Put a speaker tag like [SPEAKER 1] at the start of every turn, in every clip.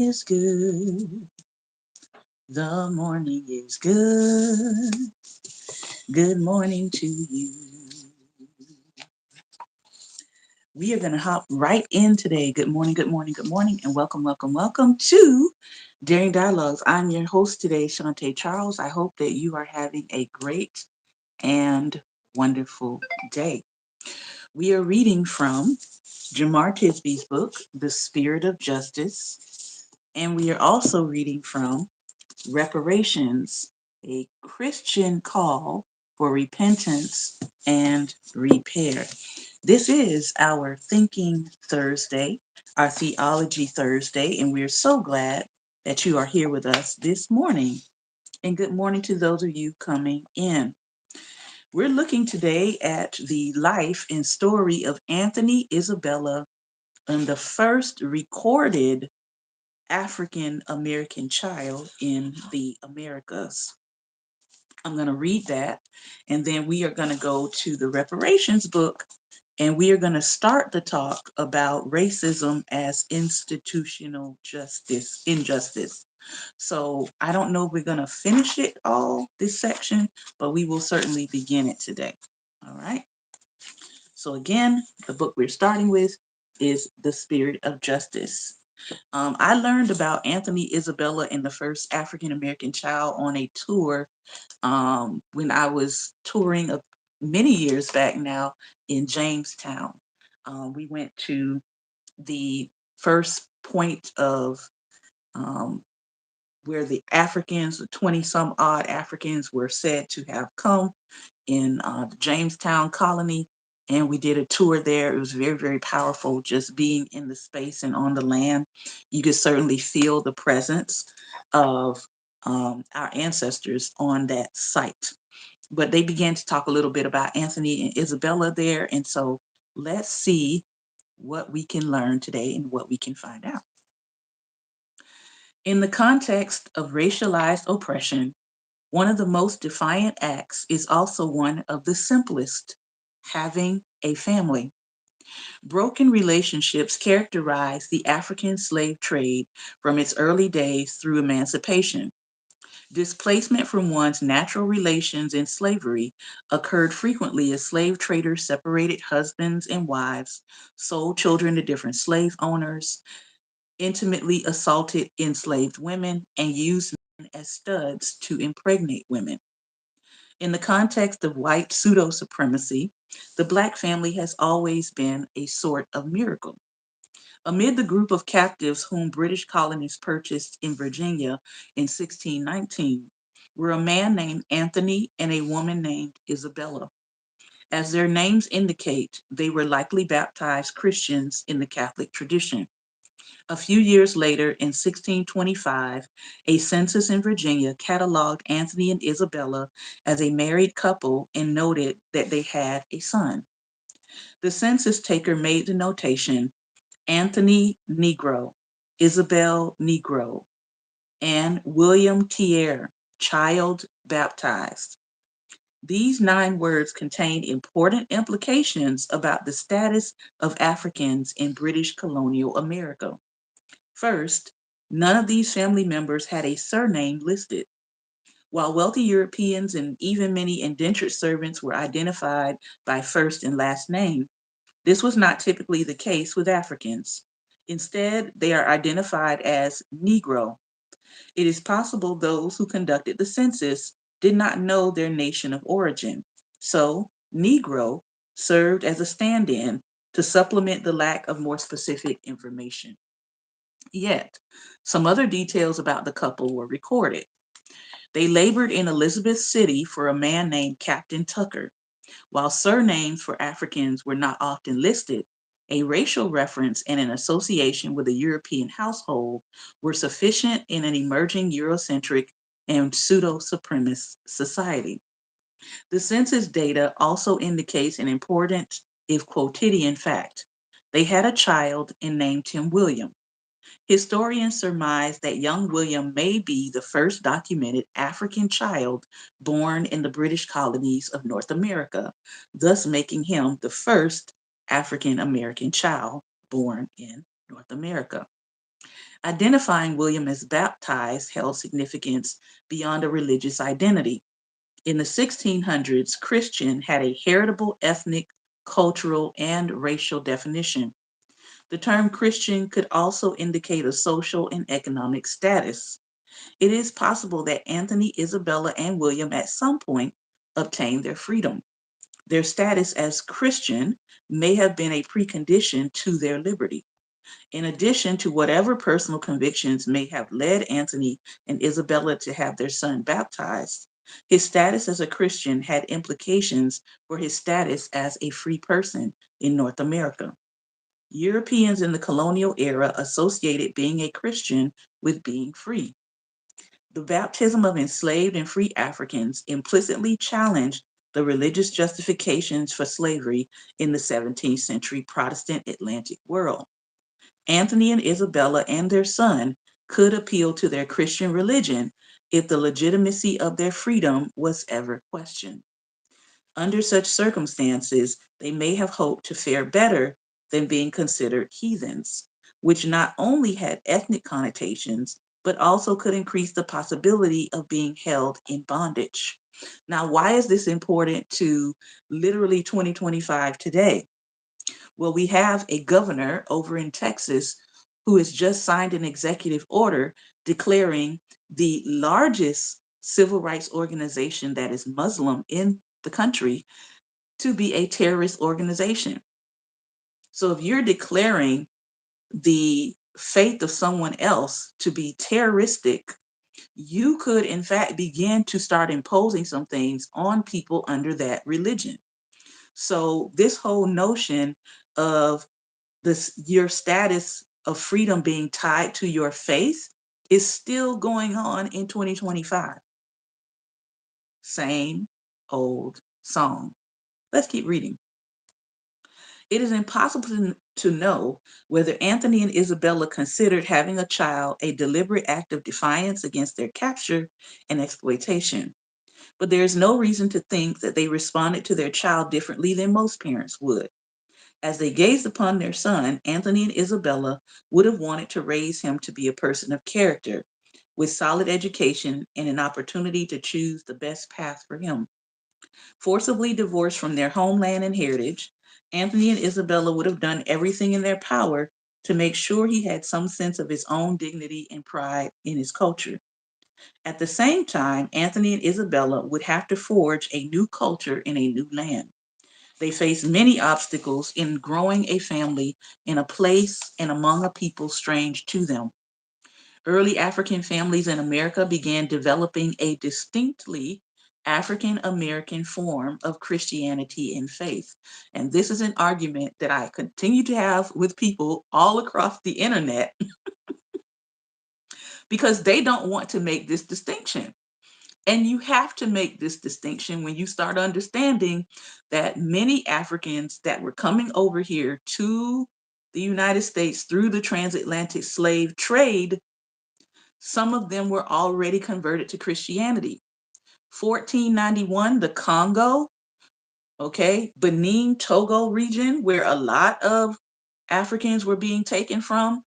[SPEAKER 1] is good. The morning is good. Good morning to you. We are going to hop right in today. Good morning, good morning, good morning, and welcome, welcome, welcome to Daring Dialogues. I'm your host today, Shantae Charles. I hope that you are having a great and wonderful day. We are reading from Jamar Tisby's book, The Spirit of Justice, and we are also reading from Reparations, a Christian call for repentance and repair. This is our Thinking Thursday, our Theology Thursday, and we're so glad that you are here with us this morning. And good morning to those of you coming in. We're looking today at the life and story of Anthony Isabella and the first recorded African American child in the Americas. I'm going to read that, and then we are going to go to the reparations book, and we are going to start the talk about racism as institutional injustice. So I don't know if we're going to finish it all, this section, but we will certainly begin it today. All right. So again, the book we're starting with is The Spirit of Justice. I learned about Anthony Isabella and the first African American child on a tour when I was touring many years back now in Jamestown. We went to the first point of um, where the Africans, the 20 some odd Africans, were said to have come in the Jamestown colony. And we did a tour there. It was very, very powerful just being in the space and on the land. You could certainly feel the presence of our ancestors on that site. But they began to talk a little bit about Anthony and Isabella there. And so let's see what we can learn today and what we can find out. In the context of racialized oppression, one of the most defiant acts is also one of the simplest: having a family. Broken relationships characterize the African slave trade from its early days through emancipation. Displacement from one's natural relations in slavery occurred frequently as slave traders separated husbands and wives, sold children to different slave owners, intimately assaulted enslaved women, and used men as studs to impregnate women. In the context of white pseudo supremacy, the Black family has always been a sort of miracle. Amid the group of captives whom British colonists purchased in Virginia in 1619 were a man named Anthony and a woman named Isabella. As their names indicate, they were likely baptized Christians in the Catholic tradition. A few years later, in 1625, a census in Virginia cataloged Anthony and Isabella as a married couple and noted that they had a son. The census taker made the notation Anthony Negro, Isabel Negro, and William Thiers, child baptized. These 9 words contain important implications about the status of Africans in British colonial America. First, none of these family members had a surname listed. While wealthy Europeans and even many indentured servants were identified by first and last name, this was not typically the case with Africans. Instead, they are identified as Negro. It is possible those who conducted the census did not know their nation of origin. So, Negro served as a stand in to supplement the lack of more specific information. Yet, some other details about the couple were recorded. They labored in Elizabeth City for a man named Captain Tucker. While surnames for Africans were not often listed, a racial reference and an association with a European household were sufficient in an emerging Eurocentric and pseudo-supremacist society. The census data also indicates an important, if quotidian, fact. They had a child and named him William. Historians surmise that young William may be the first documented African child born in the British colonies of North America, thus making him the first African American child born in North America. Identifying William as baptized held significance beyond a religious identity. In the 1600s, Christian had a heritable ethnic, cultural, and racial definition. The term Christian could also indicate a social and economic status. It is possible that Anthony, Isabella, and William at some point obtained their freedom. Their status as Christian may have been a precondition to their liberty. In addition to whatever personal convictions may have led Anthony and Isabella to have their son baptized, his status as a Christian had implications for his status as a free person in North America. Europeans in the colonial era associated being a Christian with being free. The baptism of enslaved and free Africans implicitly challenged the religious justifications for slavery in the 17th century Protestant Atlantic world. Anthony and Isabella and their son could appeal to their Christian religion if the legitimacy of their freedom was ever questioned. Under such circumstances, they may have hoped to fare better than being considered heathens, which not only had ethnic connotations, but also could increase the possibility of being held in bondage. Now, why is this important to literally 2025 today? Well, we have a governor over in Texas who has just signed an executive order declaring the largest civil rights organization that is Muslim in the country to be a terrorist organization. So if you're declaring the faith of someone else to be terroristic, you could in fact begin to start imposing some things on people under that religion. So this whole notion of your status of freedom being tied to your faith is still going on in 2025. Same old song. Let's keep reading. It is impossible to know whether Anthony and Isabella considered having a child a deliberate act of defiance against their capture and exploitation. But there is no reason to think that they responded to their child differently than most parents would. As they gazed upon their son, Anthony and Isabella would have wanted to raise him to be a person of character, with solid education and an opportunity to choose the best path for him. Forcibly divorced from their homeland and heritage, Anthony and Isabella would have done everything in their power to make sure he had some sense of his own dignity and pride in his culture. At the same time, Anthony and Isabella would have to forge a new culture in a new land. They faced many obstacles in growing a family in a place and among a people strange to them. Early African families in America began developing a distinctly African American form of Christianity and faith. And this is an argument that I continue to have with people all across the internet because they don't want to make this distinction. And you have to make this distinction when you start understanding that many Africans that were coming over here to the United States through the transatlantic slave trade, some of them were already converted to Christianity. 1491, the Congo, okay, Benin, Togo region, where a lot of Africans were being taken from,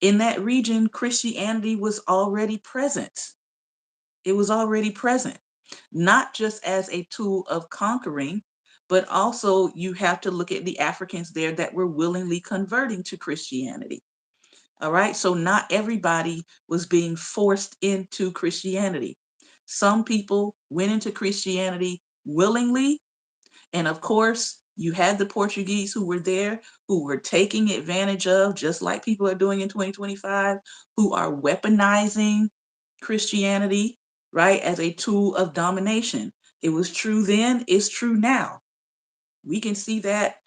[SPEAKER 1] in that region, Christianity was already present. It was already present, not just as a tool of conquering, but also you have to look at the Africans there that were willingly converting to Christianity. All right. So not everybody was being forced into Christianity. Some people went into Christianity willingly. And of course, you had the Portuguese who were there, who were taking advantage of, just like people are doing in 2025, who are weaponizing Christianity, right, as a tool of domination. It was true then, it's true now. We can see that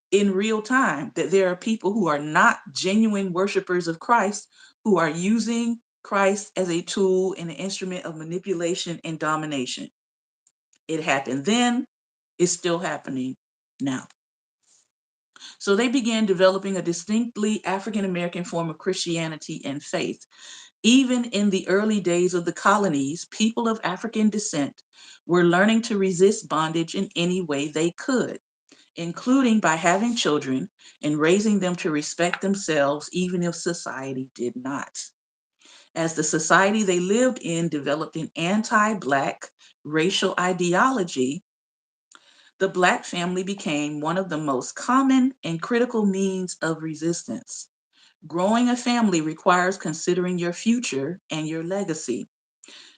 [SPEAKER 1] in real time, that there are people who are not genuine worshipers of Christ who are using Christ as a tool and an instrument of manipulation and domination. It happened then, it's still happening now. So they began developing a distinctly African American form of Christianity and faith. Even in the early days of the colonies, people of African descent were learning to resist bondage in any way they could. including by having children and raising them to respect themselves, even if society did not. As the society they lived in developed an anti Black racial ideology, the Black family became one of the most common and critical means of resistance. Growing a family requires considering your future and your legacy.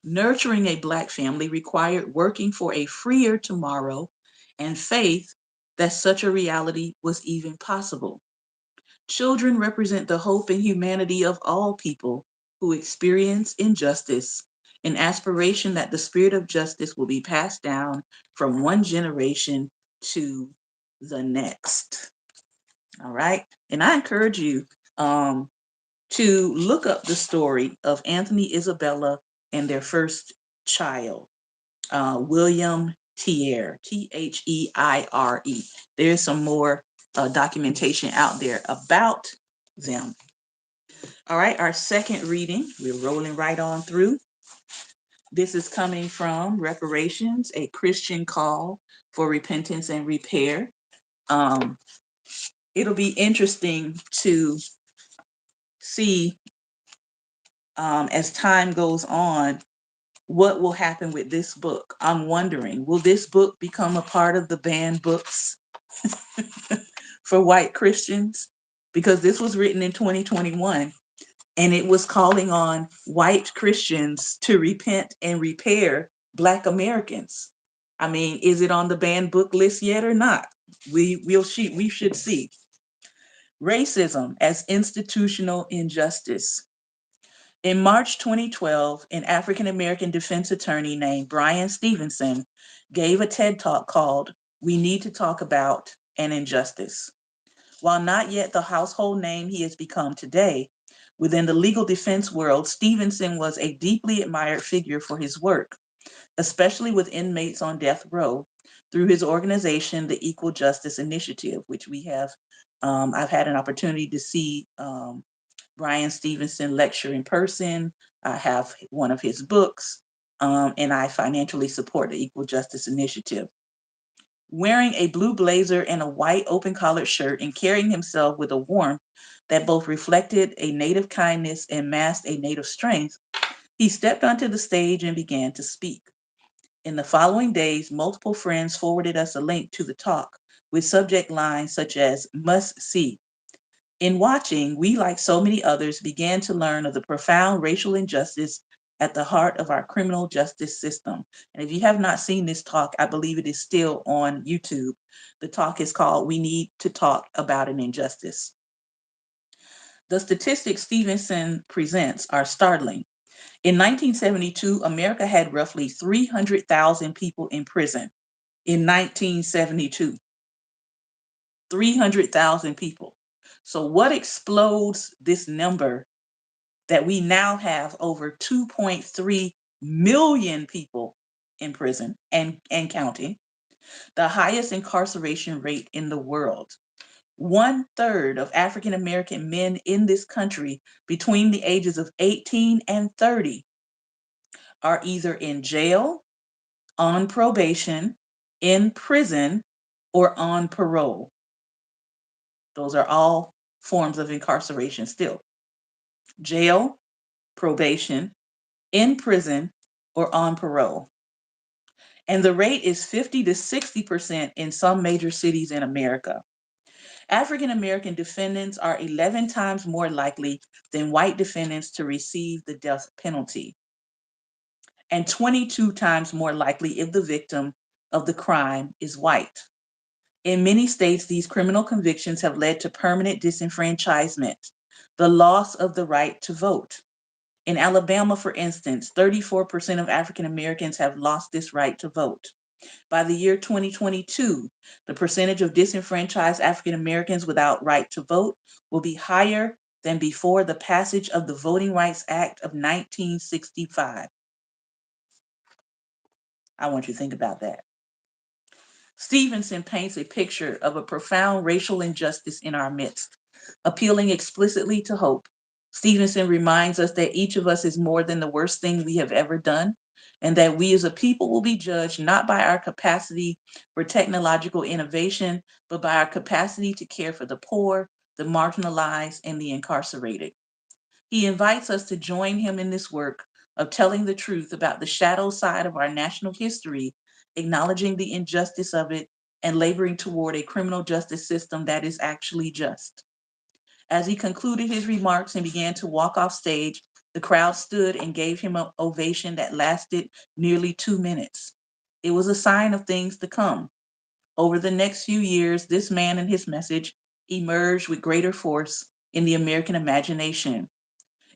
[SPEAKER 1] Nurturing a Black family required working for a freer tomorrow and faith that such a reality was even possible. Children represent the hope and humanity of all people who experience injustice, an aspiration that the spirit of justice will be passed down from one generation to the next. All right. And I encourage you to look up the story of Anthony Isabella and their first child, William Thier, Theire. There's some more documentation out there about them. All right, our second reading, we're rolling right on through. This is coming from Reparations, a Christian call for repentance and repair. It'll be interesting to see as time goes on what will happen with this book. I'm wondering, will this book become a part of the banned books for white Christians? Because this was written in 2021 and it was calling on white Christians to repent and repair Black Americans. I mean, is it on the banned book list yet or not? We should see. Racism as institutional injustice. In March 2012, an African American defense attorney named Bryan Stevenson gave a TED Talk called "We Need to Talk About an Injustice." While not yet the household name he has become today, within the legal defense world, Stevenson was a deeply admired figure for his work, especially with inmates on death row, through his organization, the Equal Justice Initiative, which we have, I've had an opportunity to see Bryan Stevenson lecture in person. I have one of his books, and I financially support the Equal Justice Initiative. Wearing a blue blazer and a white open-collared shirt and carrying himself with a warmth that both reflected a native kindness and masked a native strength, he stepped onto the stage and began to speak. In the following days, multiple friends forwarded us a link to the talk with subject lines such as "must see." In watching, we, like so many others, began to learn of the profound racial injustice at the heart of our criminal justice system. And if you have not seen this talk, I believe it is still on YouTube. The talk is called "We Need to Talk About an Injustice." The statistics Stevenson presents are startling. In 1972, America had roughly 300,000 people in prison. In 1972, 300,000 people. So what explodes this number that we now have over 2.3 million people in prison and counting, the highest incarceration rate in the world. 1/3 of African American men in this country between the ages of 18 and 30 are either in jail, on probation, in prison, or on parole. Those are all forms of incarceration still. Jail, probation, in prison, or on parole. And the rate is 50 to 60% in some major cities in America. African American defendants are 11 times more likely than white defendants to receive the death penalty, and 22 times more likely if the victim of the crime is white. In many states, these criminal convictions have led to permanent disenfranchisement, the loss of the right to vote. In Alabama, for instance, 34% of African Americans have lost this right to vote. By the year 2022, the percentage of disenfranchised African Americans without right to vote will be higher than before the passage of the Voting Rights Act of 1965. I want you to think about that. Stevenson paints a picture of a profound racial injustice in our midst, appealing explicitly to hope. Stevenson reminds us that each of us is more than the worst thing we have ever done. and that we as a people will be judged not by our capacity for technological innovation, but by our capacity to care for the poor, the marginalized, and the incarcerated. He invites us to join him in this work of telling the truth about the shadow side of our national history, acknowledging the injustice of it, and laboring toward a criminal justice system that is actually just. As he concluded his remarks and began to walk off stage, the crowd stood and gave him an ovation that lasted nearly 2 minutes. It was a sign of things to come. Over the next few years, this man and his message emerged with greater force in the American imagination.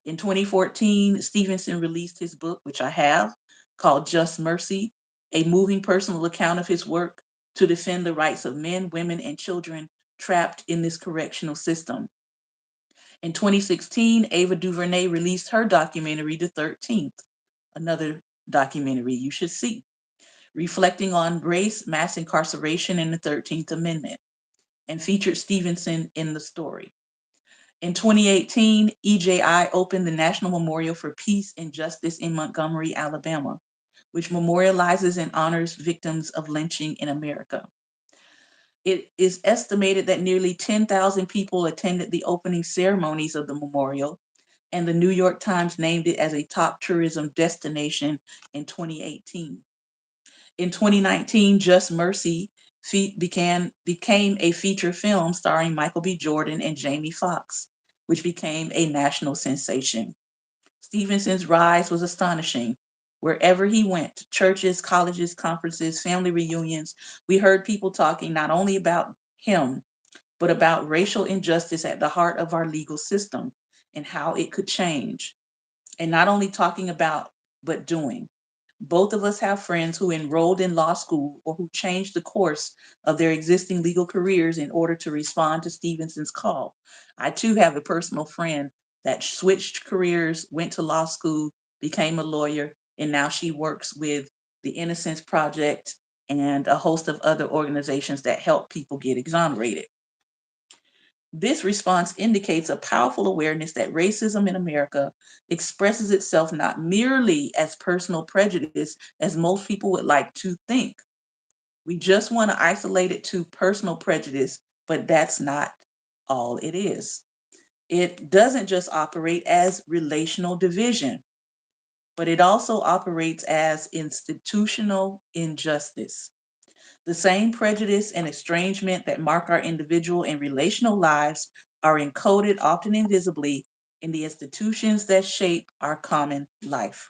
[SPEAKER 1] In 2014, Stevenson released his book, which I have, called Just Mercy, a moving personal account of his work to defend the rights of men, women, and children trapped in this correctional system. In 2016, Ava DuVernay released her documentary, The 13th, another documentary you should see, reflecting on race, mass incarceration, and the 13th Amendment, and featured Stevenson in the story. In 2018, EJI opened the National Memorial for Peace and Justice in Montgomery, Alabama, which memorializes and honors victims of lynching in America. It is estimated that nearly 10,000 people attended the opening ceremonies of the memorial, and the New York Times named it as a top tourism destination in 2018. In 2019, Just Mercy became a feature film starring Michael B. Jordan and Jamie Foxx, which became a national sensation. Stevenson's rise was astonishing. Wherever he went, churches, colleges, conferences, family reunions, we heard people talking not only about him, but about racial injustice at the heart of our legal system and how it could change. And not only talking about, but doing. Both of us have friends who enrolled in law school or who changed the course of their existing legal careers in order to respond to Stevenson's call. I too have a personal friend that switched careers, went to law school, became a lawyer, and now she works with the Innocence Project and a host of other organizations that help people get exonerated. This response indicates a powerful awareness that racism in America expresses itself not merely as personal prejudice, as most people would like to think. We just want to isolate it to personal prejudice, but that's not all it is. It doesn't just operate as relational division, but it also operates as institutional injustice. The same prejudice and estrangement that mark our individual and relational lives are encoded, often invisibly, in the institutions that shape our common life.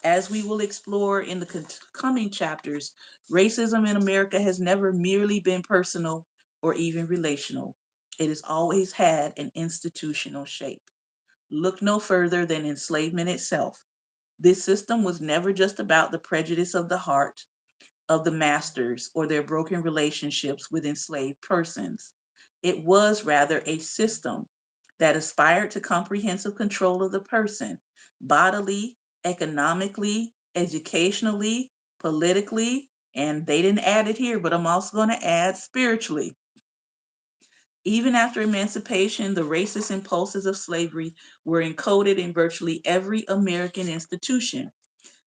[SPEAKER 1] As we will explore in the coming chapters, racism in America has never merely been personal or even relational. It has always had an institutional shape. Look no further than enslavement itself. This system was never just about the prejudice of the heart of the masters or their broken relationships with enslaved persons. It was rather a system that aspired to comprehensive control of the person, bodily, economically, educationally, politically, and they didn't add it here, but I'm also going to add spiritually. Even after emancipation, the racist impulses of slavery were encoded in virtually every American institution.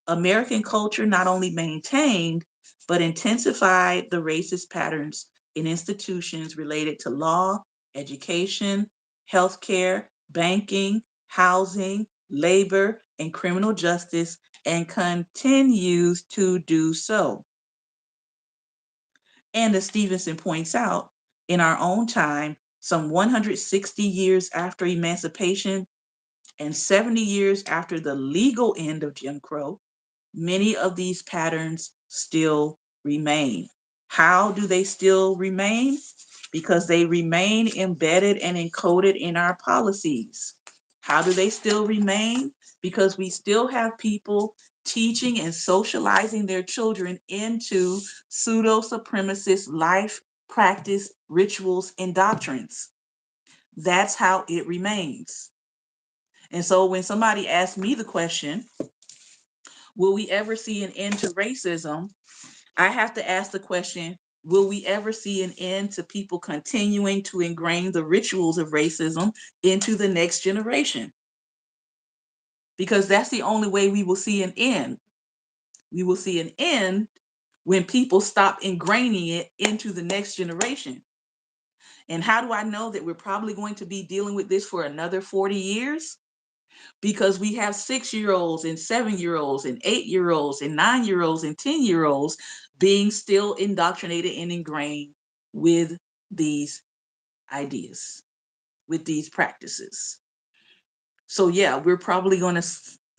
[SPEAKER 1] American culture not only maintained, but intensified the racist patterns in institutions related to law, education, healthcare, banking, housing, labor, and criminal justice, and continues to do so. And as Stevenson points out, in our own time, some 160 years after emancipation and 70 years after the legal end of Jim Crow, many of these patterns still remain. How do they still remain? Because they remain embedded and encoded in our policies. How do they still remain? Because we still have people teaching and socializing their children into pseudo-supremacist life, practice, rituals, and doctrines. That's how it remains. And so when somebody asks me the question, will we ever see an end to racism? I have to ask the question, will we ever see an end to people continuing to ingrain the rituals of racism into the next generation? Because that's the only way we will see an end. We will see an end when people stop ingraining it into the next generation. And how do I know that we're probably going to be dealing with this for another 40 years? Because we have 6-year-olds and 7-year-olds and 8-year-olds and 9-year-olds and 10-year-olds being still indoctrinated and ingrained with these ideas, with these practices. So yeah, we're probably going to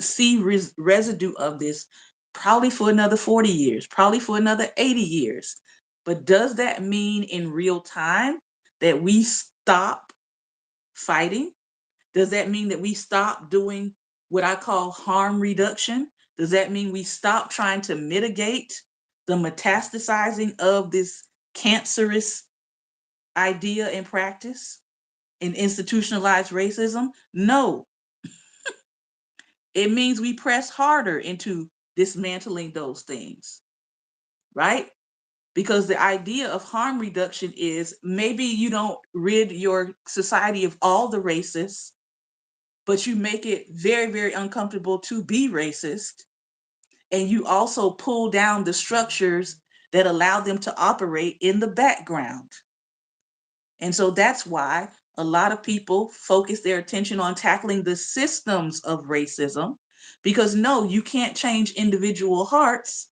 [SPEAKER 1] see residue of this probably for another 40 years, probably for another 80 years. But does that mean in real time that we stop fighting? Does that mean that we stop doing what I call harm reduction? Does that mean we stop trying to mitigate the metastasizing of this cancerous idea and practice and institutionalized racism? No, it means we press harder into dismantling those things, right? Because the idea of harm reduction is maybe you don't rid your society of all the racists, but you make it very, very uncomfortable to be racist. And you also pull down the structures that allow them to operate in the background. And so that's why a lot of people focus their attention on tackling the systems of racism, because no, you can't change individual hearts,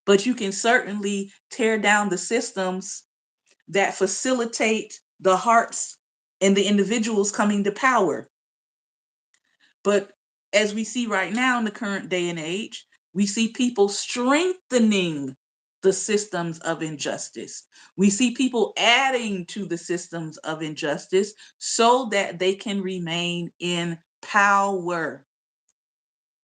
[SPEAKER 1] but you can certainly tear down the systems that facilitate the hearts and the individuals coming to power. But as we see right now in the current day and age, we see people strengthening the systems of injustice. We see people adding to the systems of injustice so that they can remain in power.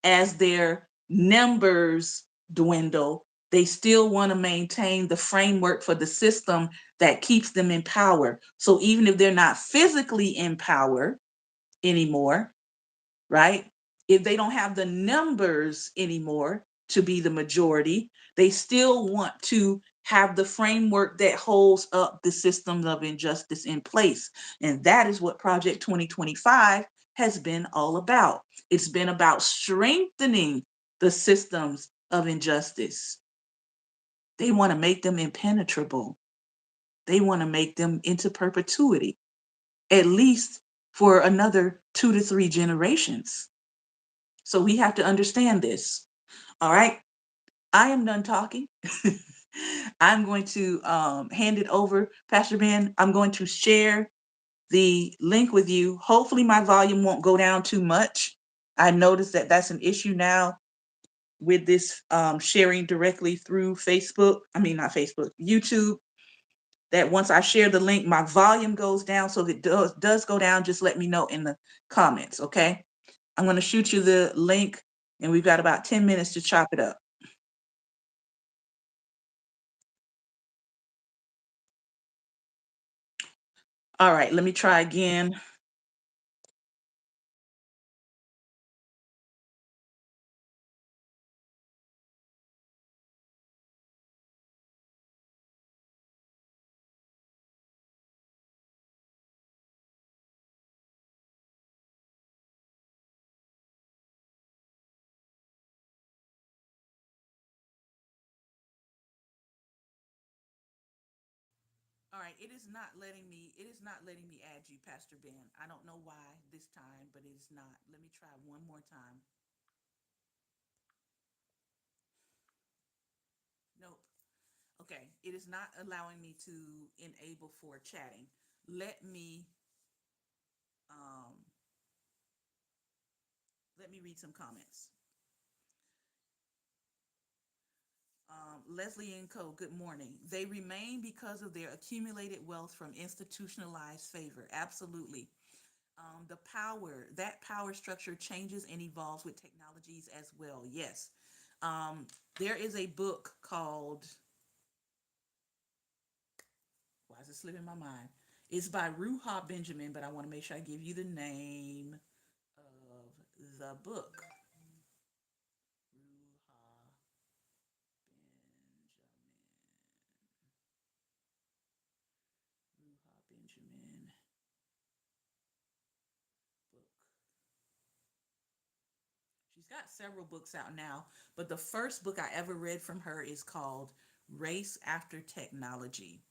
[SPEAKER 1] As their numbers dwindle, they still want to maintain the framework for the system that keeps them in power. So even if they're not physically in power anymore, right? If they don't have the numbers anymore to be the majority, they still want to have the framework that holds up the systems of injustice in place. And that is what Project 2025 has been all about. It's been about strengthening the systems of injustice. They want to make them impenetrable. They want to make them into perpetuity, at least for another 2 to 3 generations. So we have to understand this. All right. I am done talking. I'm going to hand it over. Pastor Ben, I'm going to share the link with you. Hopefully my volume won't go down too much. I noticed that that's an issue now with this sharing directly through Facebook. I mean, not Facebook, YouTube. That once I share the link, my volume goes down. So if it does go down, just let me know in the comments, okay? I'm going to shoot you the link, and we've got about 10 minutes to chop it up. All right, let me try again. All right, it is not letting me add you, Pastor Ben. I don't know why this time, but it is not. Let me try one more time. Nope. Okay, it is not allowing me to enable for chatting. Let me um let me read some comments. Leslie and Co. Good morning. They remain because of their accumulated wealth from institutionalized favor. Absolutely. The power, that power structure changes and evolves with technologies as well. Yes. Um, there is a book called, why is it slipping my mind? It's by Ruha Benjamin, but I want to make sure I give you the name of the book. Ruha Benjamin. Ruha Benjamin book. She's got several books out now, but the first book I ever read from her is called Race After Technology.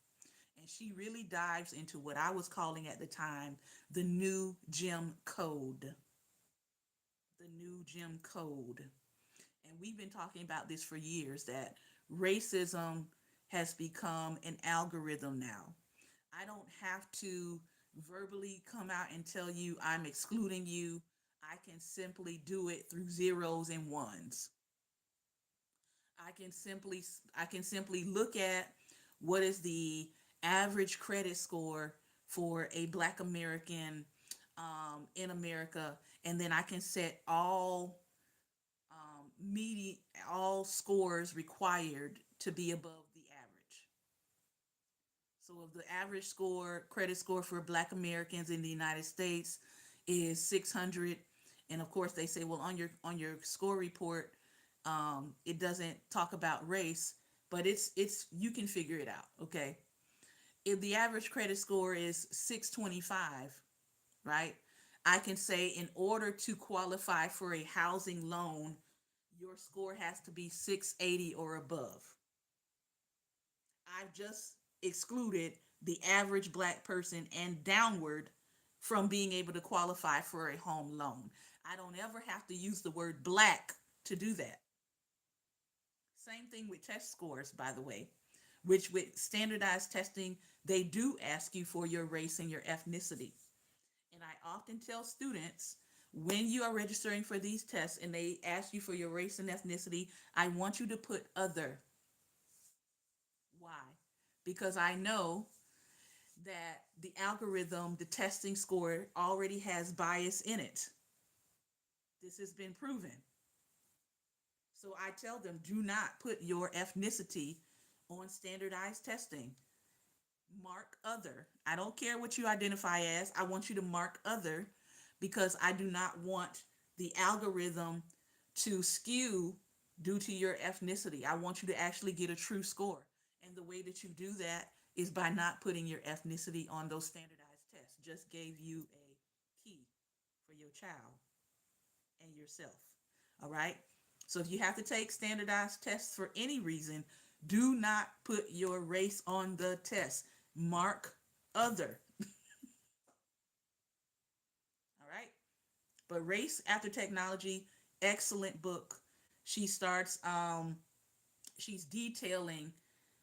[SPEAKER 1] And she really dives into what I was calling at the time the new Jim Code. The new Jim Code. And we've been talking about this for years, that racism has become an algorithm now. I don't have to verbally come out and tell you I'm excluding you. I can simply do it through zeros and ones. I can simply I can simply look at what is the average credit score for a Black American in America, and then I can set media all scores required to be above the average. So if the average score, credit score for Black Americans in the United States is 600, and of course they say, well, on your score report, it doesn't talk about race, but it's you can figure it out, okay? If the average credit score is 625, right? I can say in order to qualify for a housing loan, your score has to be 680 or above. I've just excluded the average Black person and downward from being able to qualify for a home loan. I don't ever have to use the word Black to do that. Same thing with test scores, by the way, which with standardized testing, they do ask you for your race and your ethnicity. And I often tell students, when you are registering for these tests and they ask you for your race and ethnicity, I want you to put other. Why? Because I know that the algorithm, the testing score already has bias in it. This has been proven. So I tell them, do not put your ethnicity on standardized testing. Mark other. I don't care what you identify as. I want you to mark other because I do not want the algorithm to skew due to your ethnicity. I want you to actually get a true score. And the way that you do that is by not putting your ethnicity on those standardized tests. Just gave you a key for your child and yourself. All right? So if you have to take standardized tests for any reason, do not put your race on the test. Mark other. All right? But Race After Technology, excellent book. She starts she's detailing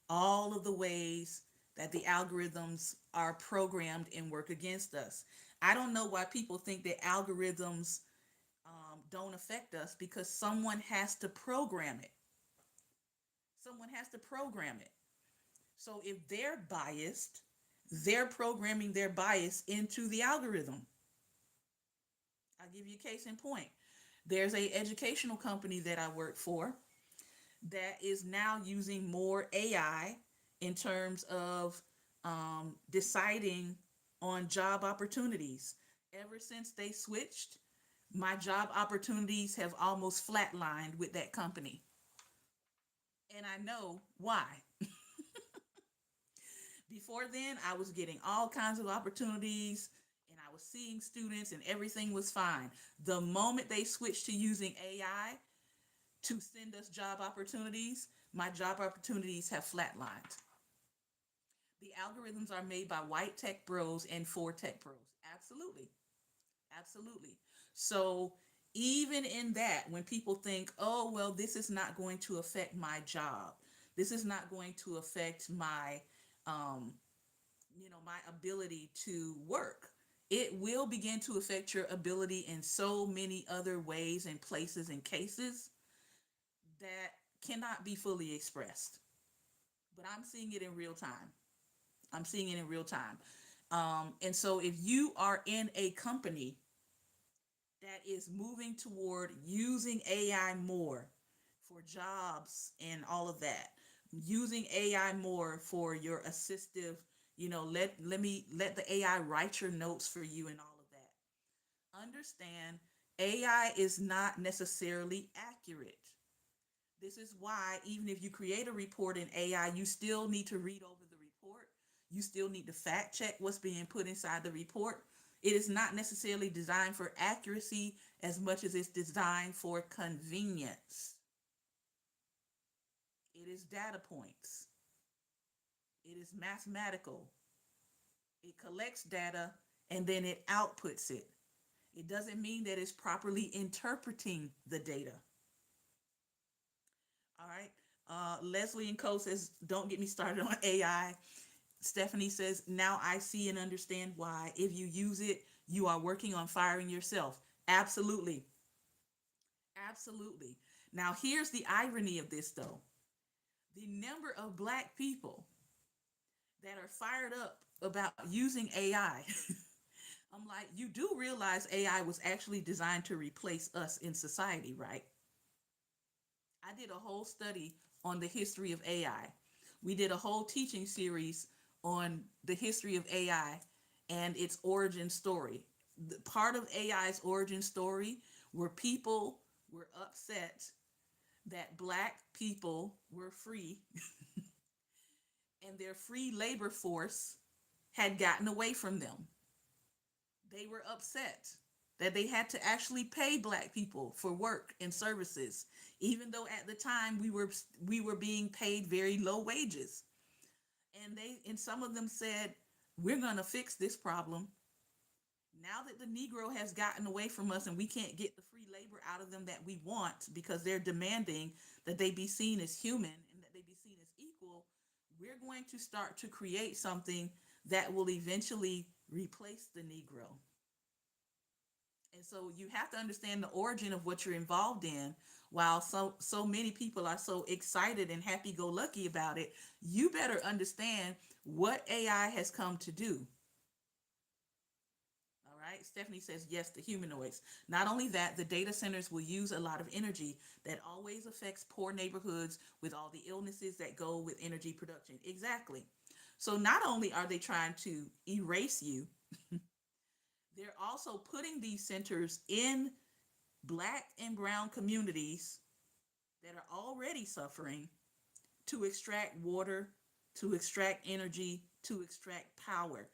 [SPEAKER 1] all of the ways that the algorithms are programmed and work against us. I don't know why people think that algorithms don't affect us, because someone has to program it. Someone has to program it. So if they're biased, they're programming their bias into the algorithm. I'll give you a case in point. There's a educational company that I work for that is now using more AI in terms of deciding on job opportunities. Ever since they switched, my job opportunities have almost flatlined with that company. And I know why. Before then, I was getting all kinds of opportunities and I was seeing students and everything was fine. The moment they switched to using AI to send us job opportunities, my job opportunities have flatlined. The algorithms are made by white tech bros and for tech bros. Absolutely. Absolutely. So even in that, when people think, oh, well, this is not going to affect my job, this is not going to affect my, um, my ability to work, it will begin to affect your ability in so many other ways and places and cases that cannot be fully expressed. But I'm seeing it in real time. I'm seeing it in real time. And so if you are in a company that is moving toward using AI more for jobs and all of that, using AI more for your assistive, let the AI write your notes for you and all of that. Understand, AI is not necessarily accurate. This is why even if you create a report in AI, you still need to read over the report. You still need to fact check what's being put inside the report. It is not necessarily designed for accuracy as much as it's designed for convenience. It is data points. It is mathematical. It collects data and then it outputs it. It doesn't mean that it's properly interpreting the data. All right. Leslie and Co says, don't get me started on AI. Stephanie says, now I see and understand why. If you use it, you are working on firing yourself. Absolutely. Absolutely. Now, here's the irony of this, though. The number of Black people that are fired up about using AI. I'm like, you do realize AI was actually designed to replace us in society, right? I did a whole study on the history of AI. We did a whole teaching series on the history of AI and its origin story. Part of AI's origin story were people were upset that Black people were free and their free labor force had gotten away from them. They were upset that they had to actually pay Black people for work and services, even though at the time we were being paid very low wages. And some of them said, we're going to fix this problem. Now that the Negro has gotten away from us and we can't get the free labor out of them that we want because they're demanding that they be seen as human and that they be seen as equal, we're going to start to create something that will eventually replace the Negro. And so you have to understand the origin of what you're involved in. While so many people are so excited and happy go lucky about it, you better understand what AI has come to do. All right. Stephanie says, yes, the humanoids. Not only that, the data centers will use a lot of energy that always affects poor neighborhoods with all the illnesses that go with energy production. Exactly. So not only are they trying to erase you, they're also putting these centers in Black and brown communities that are already suffering to extract water, to extract energy, to extract power.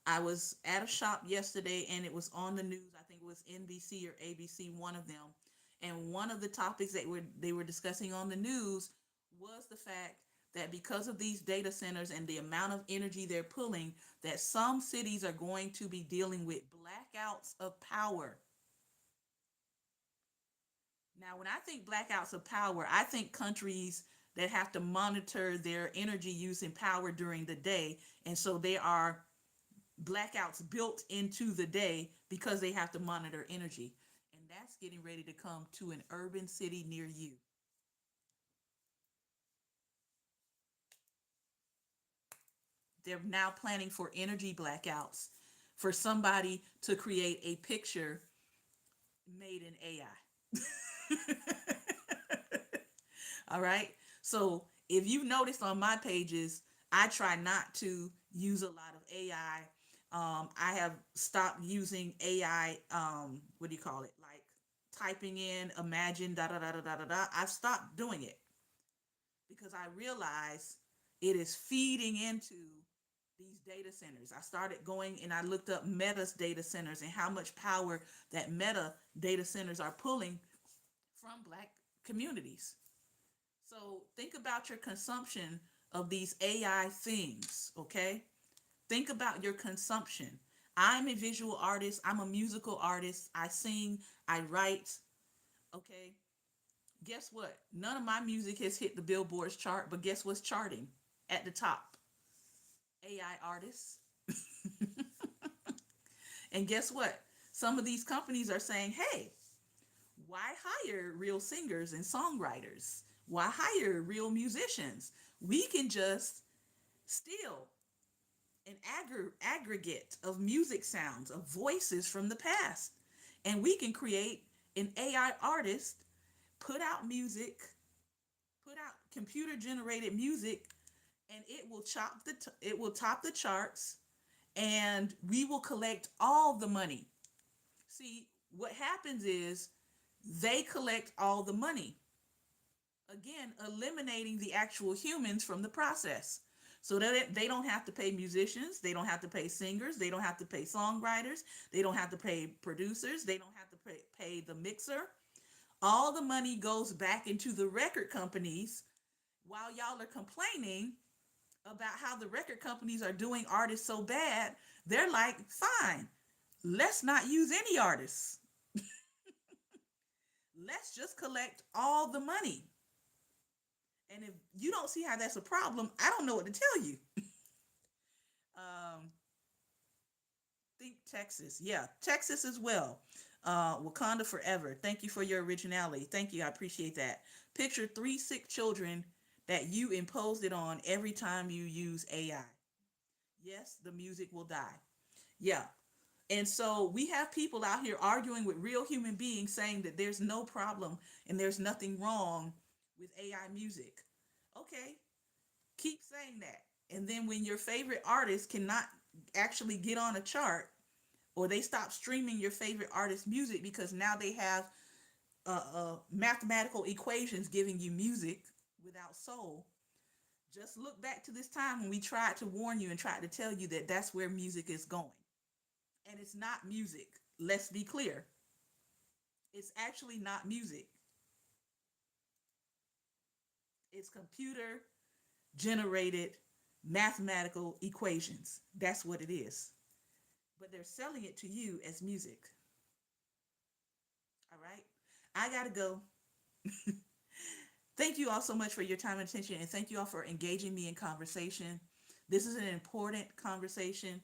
[SPEAKER 1] I was at a shop yesterday and it was on the news. I think it was NBC or ABC, one of them. And one of the topics that they were discussing on the news was the fact that because of these data centers and the amount of energy they're pulling, that some cities are going to be dealing with blackouts of power. Now, when I think blackouts of power, I think countries that have to monitor their energy use and power during the day. And so there are blackouts built into the day because they have to monitor energy. And that's getting ready to come to an urban city near you. They're now planning for energy blackouts for somebody to create a picture made in AI. All right. So if you've noticed on my pages, I try not to use a lot of AI. I have stopped using AI. What do you call it? Like typing in imagine da da da da da da da. I've stopped doing it because I realize it is feeding into these data centers. I started going and I looked up Meta's data centers and how much power that Meta data centers are pulling from Black communities. So think about your consumption of these AI things, okay? Think about your consumption. I'm a visual artist, I'm a musical artist, I sing, I write, okay? Guess what? None of my music has hit the Billboard's chart, but guess what's charting at the top? AI artists. And guess what? Some of these companies are saying, hey, why hire real singers and songwriters? Why hire real musicians? We can just steal an aggregate of music sounds, of voices from the past, and we can create an AI artist, put out music, put out computer generated music, and it will top the charts, and we will collect all the money. See, what happens is they collect all the money, again eliminating the actual humans from the process. so that they don't have to pay musicians, they don't have to pay singers, they don't have to pay songwriters, they don't have to pay producers, they don't have to pay the mixer. All the money goes back into the record companies while y'all are complaining about how the record companies are doing artists so bad. They're like, fine, let's not use any artists. Let's just collect all the money. And if you don't see how that's a problem, I don't know what to tell you. Um, think Texas. Yeah, Texas as well. Wakanda forever. Thank you for your originality. Thank you. I appreciate that. Picture 3 sick children that you imposed it on every time you use AI. Yes, the music will die. Yeah. And so we have people out here arguing with real human beings saying that there's no problem and there's nothing wrong with AI music. Okay, keep saying that. And then when your favorite artist cannot actually get on a chart, or they stop streaming your favorite artist's music because now they have mathematical equations giving you music without soul, just look back to this time when we tried to warn you and tried to tell you that that's where music is going. And it's not music. Let's be clear. It's actually not music. It's computer generated mathematical equations. That's what it is. But they're selling it to you as music. All right. I got to go. Thank you all so much for your time and attention, and thank you all for engaging me in conversation. This is an important conversation.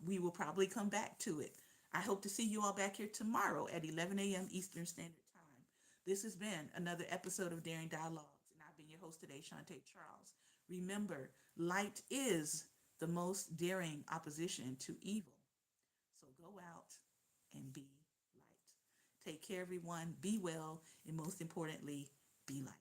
[SPEAKER 1] We will probably come back to it. I hope to see you all back here tomorrow at 11 a.m. Eastern Standard Time. This has been another episode of Daring Dialogues, and I've been your host today, Shantae Charles. Remember, light is the most daring opposition to evil. So go out and be light. Take care, everyone. Be well, and most importantly, be light.